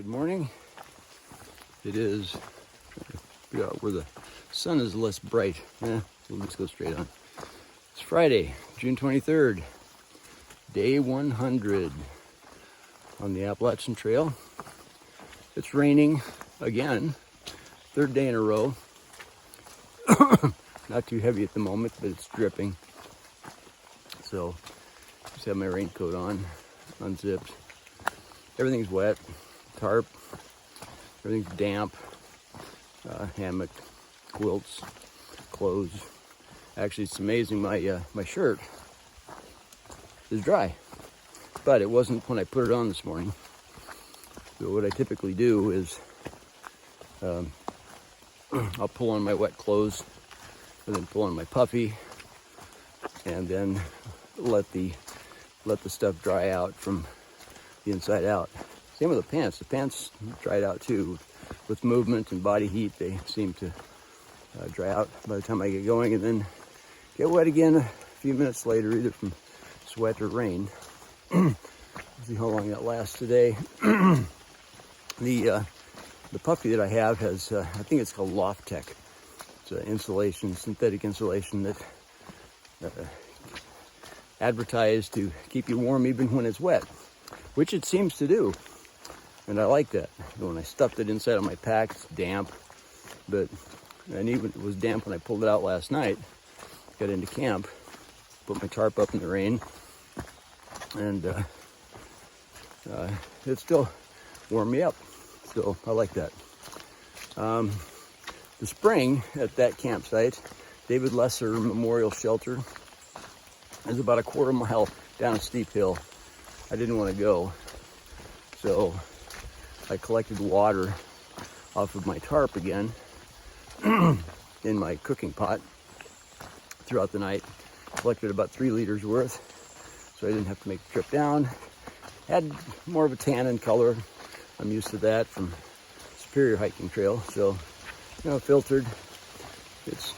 morning. It is, figure out where the sun is less bright. We'll just go straight on. It's Friday, June 23rd, day 100 on the Appalachian Trail. It's raining again, third day in a row. Not too heavy at the moment, but it's dripping. So, just have my raincoat on, unzipped. Everything's wet, tarp, everything's damp, hammock, quilts, clothes. Actually, it's amazing, my shirt is dry, but it wasn't when I put it on this morning. So what I typically do is I'll pull on my wet clothes and then pull on my puffy and then let the stuff dry out from the inside out. Same with the pants. The pants dried out too. With movement and body heat, they seem to dry out by the time I get going and then get wet again a few minutes later, either from sweat or rain. See how long that lasts today. The puffy that I have has, I think it's called Loft Tech. It's insulation, synthetic insulation that advertised to keep you warm even when it's wet, which it seems to do. And I like that. When I stuffed it inside of my pack, it's damp, and even it was damp when I pulled it out last night. Got into camp, put my tarp up in the rain, and it still warmed me up. So I like that. The spring at that campsite, David Lesser Memorial Shelter, is about a quarter mile down a steep hill. I didn't want to go, so I collected water off of my tarp again in my cooking pot throughout the night. Collected about 3 liters worth, so I didn't have to make the trip down. Had more of a tannin color. I'm used to that from Superior hiking trail, so filtered. It's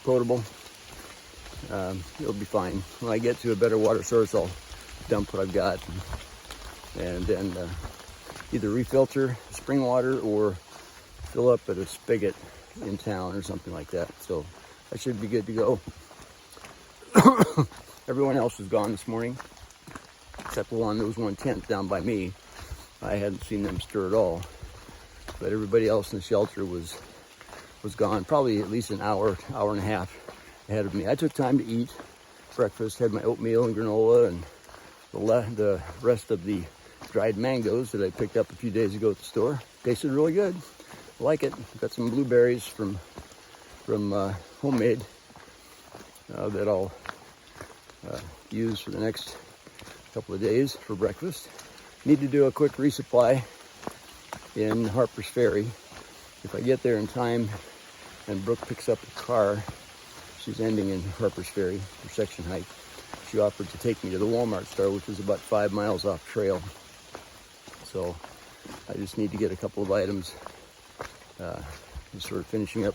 potable. It'll be fine. When I get to a better water source, I'll dump what I've got and then either refilter spring water or fill up at a spigot in town or something like that. So I should be good to go. Everyone else was gone this morning, except along there was one tent down by me. I hadn't seen them stir at all, but everybody else in the shelter was gone, probably at least an hour and a half ahead of me. I took time to eat breakfast, had my oatmeal and granola, and the rest of the dried mangoes that I picked up a few days ago at the store. Tasted really good. I like it. Got some blueberries from homemade that I'll use for the next couple of days for breakfast. Need to do a quick resupply in Harpers Ferry. If I get there in time and Brooke picks up the car, she's ending in Harpers Ferry for section hike. She offered to take me to the Walmart store, which is about 5 miles off trail. So I just need to get a couple of items, just sort of finishing up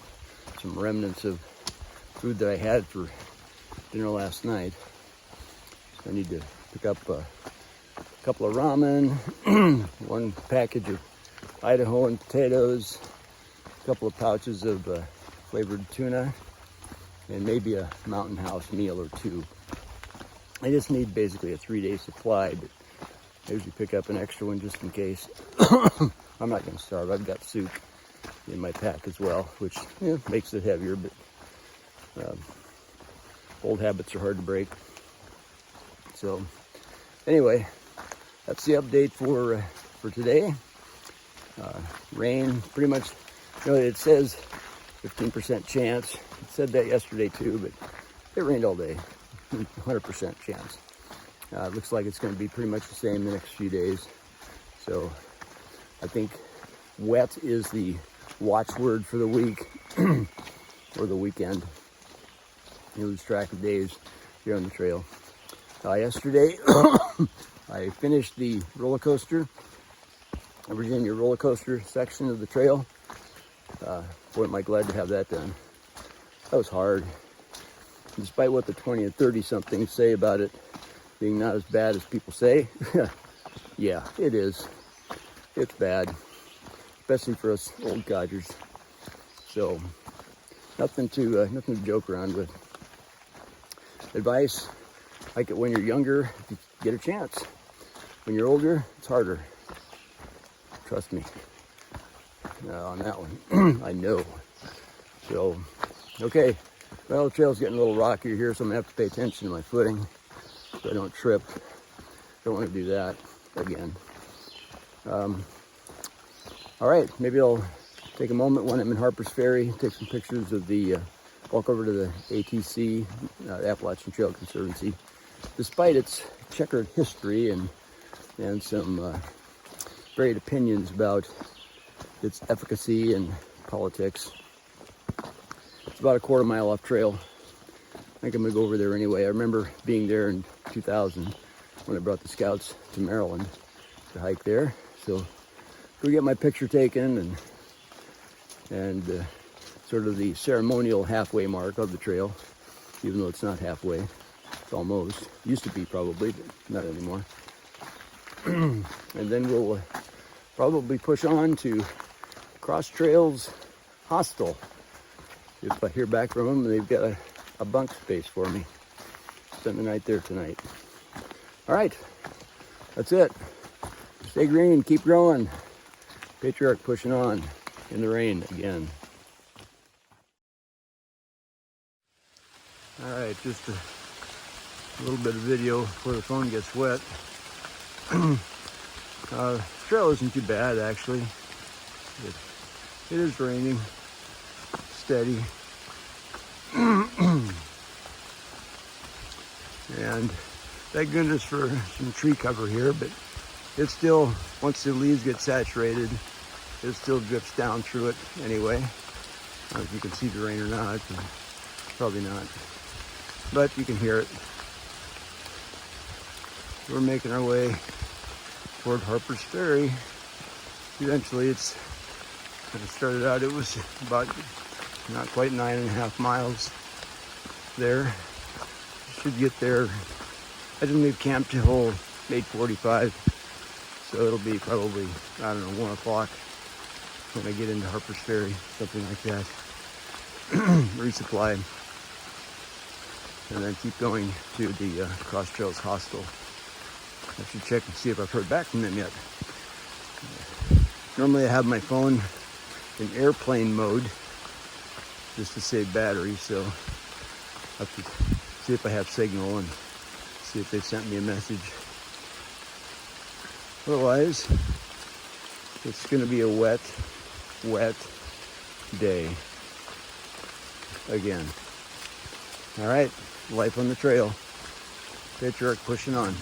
some remnants of food that I had for dinner last night. So I need to pick up a couple of ramen, one package of Idaho and potatoes, a couple of pouches of flavored tuna, and maybe a Mountain House meal or 2. I just need basically a 3-day supply, but I usually pick up an extra one just in case. I'm not going to starve. I've got soup in my pack as well, which makes it heavier, but old habits are hard to break. So anyway, that's the update for today. Rain, pretty much, it says 15% chance. It said that yesterday too, but it rained all day. 100% chance. Looks like it's going to be pretty much the same the next few days. So I think wet is the watchword for the week or the weekend. You lose track of days here on the trail. Yesterday, I finished the roller coaster, Virginia roller coaster section of the trail. Boy, am I glad to have that done. That was hard. Despite what the 20 and 30 somethings say about it being not as bad as people say, yeah, it is. It's bad. especially for us old codgers. So nothing to joke around with. Advice: hike it when you're younger if you get a chance. When you're older, it's harder. Trust me on that one. I know. So, okay. Well, the trail's getting a little rockier here, so I'm gonna have to pay attention to my footing so I don't trip. Don't want to do that again. All right, maybe I'll take a moment when I'm in Harpers Ferry, take some pictures of the walk over to the ATC, Appalachian Trail Conservancy. Despite its checkered history and some varied opinions about its efficacy and politics, it's about a quarter mile off trail. I think I'm gonna go over there anyway. I remember being there in 2000 when I brought the scouts to Maryland to hike there. So go get my picture taken and sort of the ceremonial halfway mark of the trail, even though it's not halfway. It's almost. Used to be probably, but not anymore. And then we'll probably push on to Cross Trails Hostel. If I hear back from them, they've got a bunk space for me. Spend the night there tonight. All right, that's it. Stay green, keep growing. Patriarch pushing on in the rain again. All right, just a little bit of video before the phone gets wet. Trail isn't too bad, actually. It is raining, steady. And thank goodness for some tree cover here, but it still, once the leaves get saturated, it still drips down through it anyway. I don't know if you can see the rain or not, probably not, but you can hear it. We're making our way toward Harpers Ferry. Eventually when it started out, it was about not quite 9.5 miles there. Should get there. I didn't leave camp till 8:45, so it'll be probably, I don't know, 1 o'clock when I get into Harpers Ferry, something like that. Resupply, and then keep going to the Cross Trails Hostel. I should check and see if I've heard back from them yet. Normally I have my phone in airplane mode just to save battery, so I have to see if I have signal and see if they sent me a message. Otherwise, it's going to be a wet day again. All right, life on the trail. Patriarch pushing on.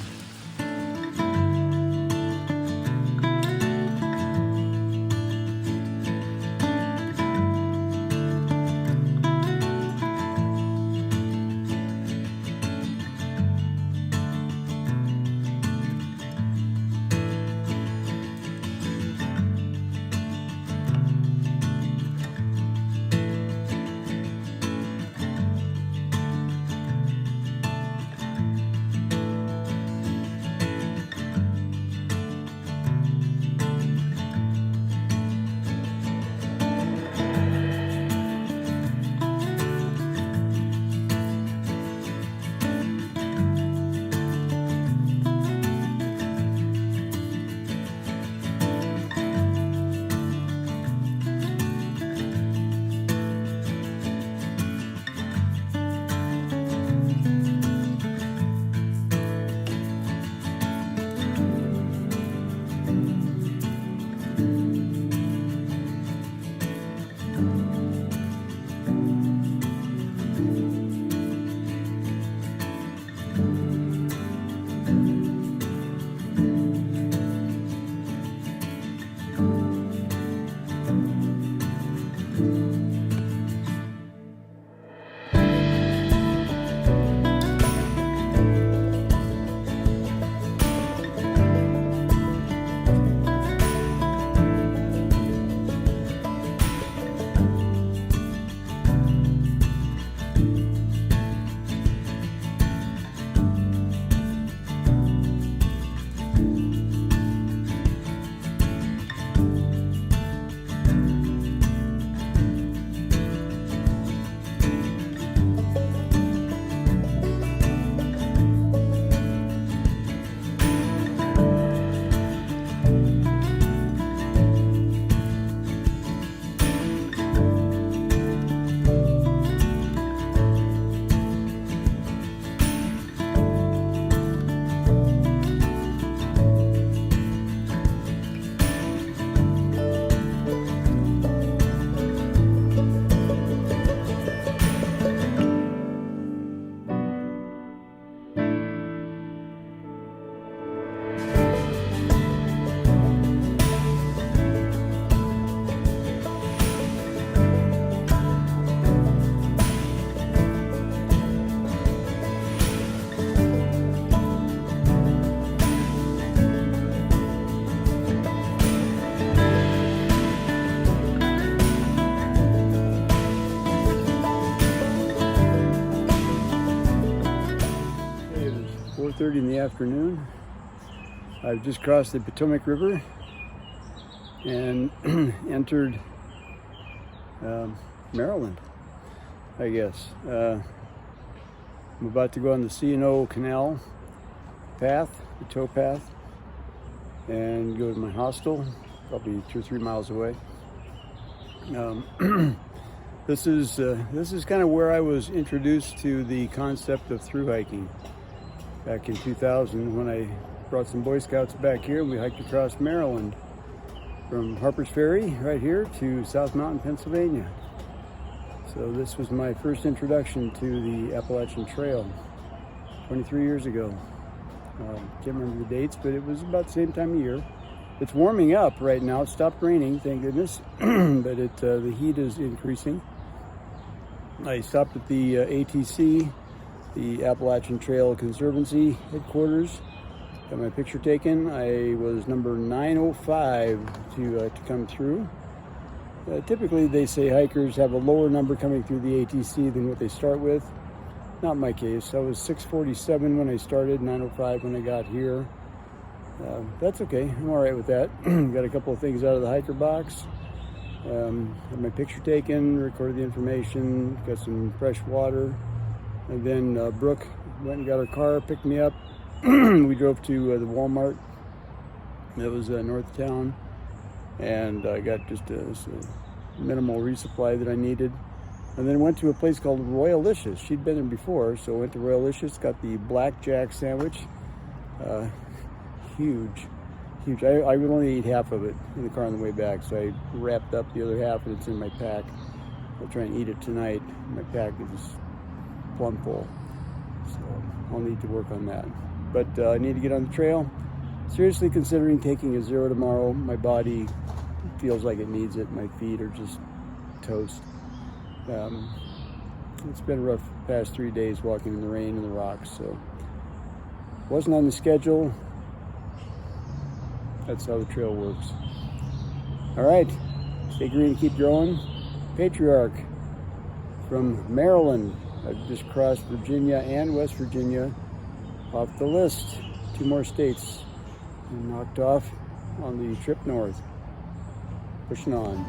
2:30 in the afternoon. I've just crossed the Potomac River and entered Maryland, I guess. I'm about to go on the C&O Canal path, the tow path, and go to my hostel, probably 2 or 3 miles away. This is kind of where I was introduced to the concept of through hiking back in 2000 when I brought some Boy Scouts back here and we hiked across Maryland from Harpers Ferry right here to South Mountain, Pennsylvania. So this was my first introduction to the Appalachian Trail 23 years ago. Can't remember the dates, but it was about the same time of year. It's warming up right now. It stopped raining, thank goodness, but the heat is increasing. I stopped at the ATC, the Appalachian Trail Conservancy headquarters. Got my picture taken. I was number 905 to come through. Typically, they say hikers have a lower number coming through the ATC than what they start with. Not my case. I was 647 when I started, 905 when I got here. That's okay. I'm all right with that. Got a couple of things out of the hiker box. Had my picture taken, recorded the information, got some fresh water. And then Brooke went and got her car, picked me up. We drove to the Walmart that was north of town. And I got just a minimal resupply that I needed. And then went to a place called Royalicious. She'd been there before, so went to Royalicious, got the blackjack sandwich. Huge. I would only eat half of it in the car on the way back, so I wrapped up the other half and it's in my pack. I'll try and eat it tonight. My pack is plumb full, so I'll need to work on that. But I need to get on the trail. Seriously considering taking a 0 tomorrow. My body feels like it needs it. My feet are just toast. It's been a rough past 3 days walking in the rain and the rocks, so wasn't on the schedule. That's how the trail works. All right, stay green, keep growing. Patriarch from Maryland. I've just crossed Virginia and West Virginia off the list. 2 more states knocked off on the trip north. Pushing on.